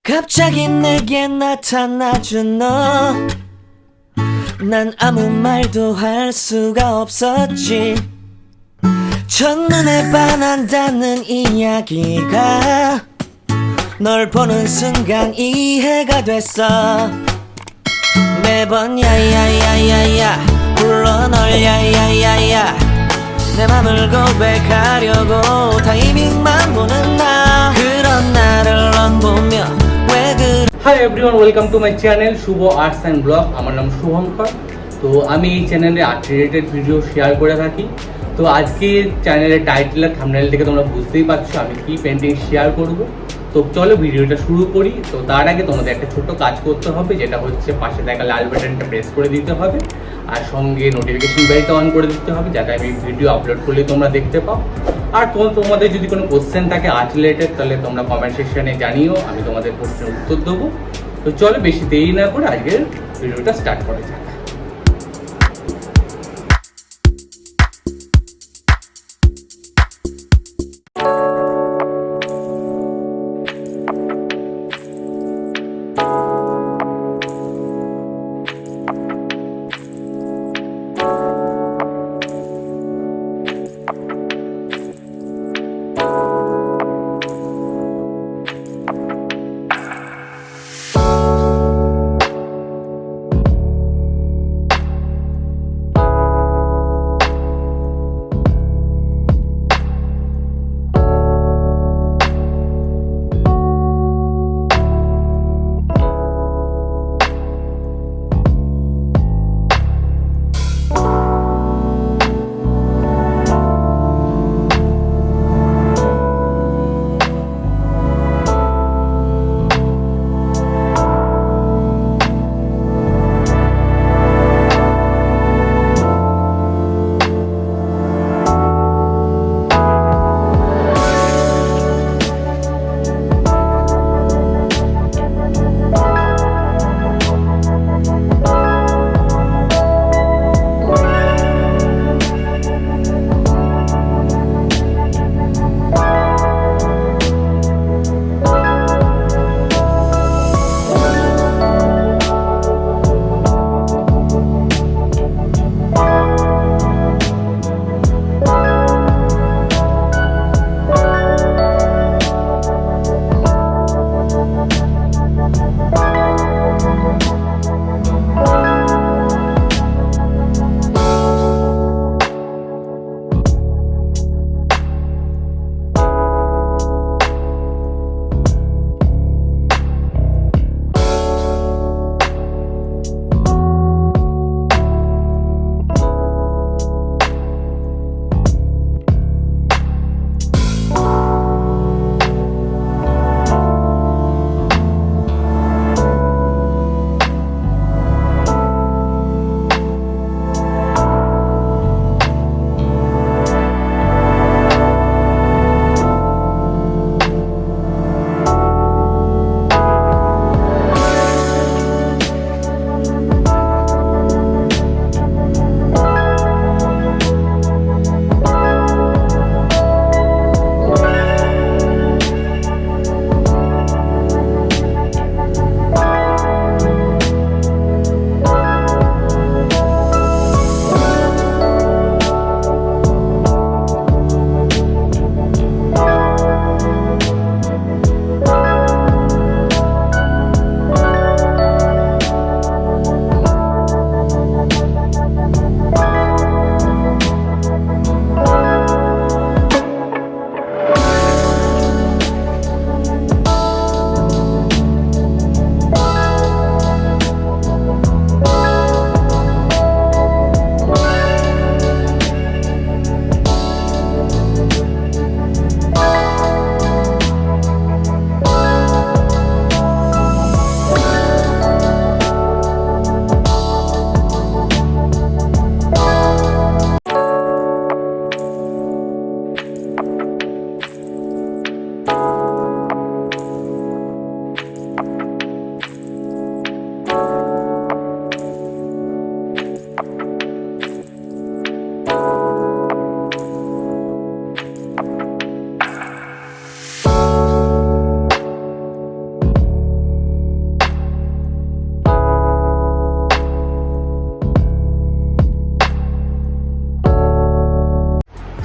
갑자기 내게 나타나준 너, 난 아무 말도 할 수가 없었지. 첫눈에 반한다는 이야기가 널 보는 순간 이해가 됐어. 매번 야야야야야 불러 널 야야야야, 내 맘을 고백하려고 타이밍만 보는 나, 그런 나를 넌 보며 왜 그래. Hi everyone, welcome to my channel Shubho arts and blog. আমার নাম শুভঙ্কর। তো আমি এই চ্যানেলে আর্ট রিলেটেড ভিডিও শেয়ার করে থাকি। তো আজকে চ্যানেলের টাইটেল আর থাম্বনেল থেকে তোমরা বুঝতেই পারছো আমি কি পেন্টিং শেয়ার করব। তো চলো ভিডিওটা শুরু করি। তো তার আগে তোমাদের একটা ছোট্ট কাজ করতে হবে, যেটা হচ্ছে পাশে থাকা লাল বাটনটা প্রেস করে দিতে হবে আর সঙ্গে নোটিফিকেশন বেলটা অন করে দিতে হবে, যাতে আমি ভিডিও আপলোড করলে তোমরা দেখতে পাও। আর তোমাদের যদি কোনো কোশ্চেন থাকে আর্ট রিলেটেড, তাহলে তোমরা কমেন্ট সেকশনে জানিও, আমি তোমাদের কোশ্চেনের উত্তর দেবো। তো চলো বেশি দেরি না করে আজকের ভিডিওটা স্টার্ট করা যাক।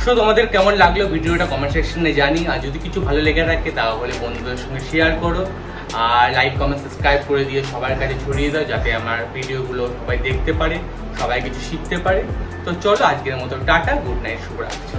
সো তোমাদের কেমন লাগলো ভিডিওটা কমেন্ট সেকশনে জানি, আর যদি কিছু ভালো লেগে থাকে তাহলে বন্ধুদের সঙ্গে শেয়ার করো, আর লাইক কমেন্ট সাবস্ক্রাইব করে দিয়ে সবার কাছে ছড়িয়ে দাও, যাতে আমার ভিডিওগুলো সবাই দেখতে পারে, সবাই কিছু শিখতে পারে। তো চলো আজকের মতো টাটা, গুড নাইট, শুভরাত্রি।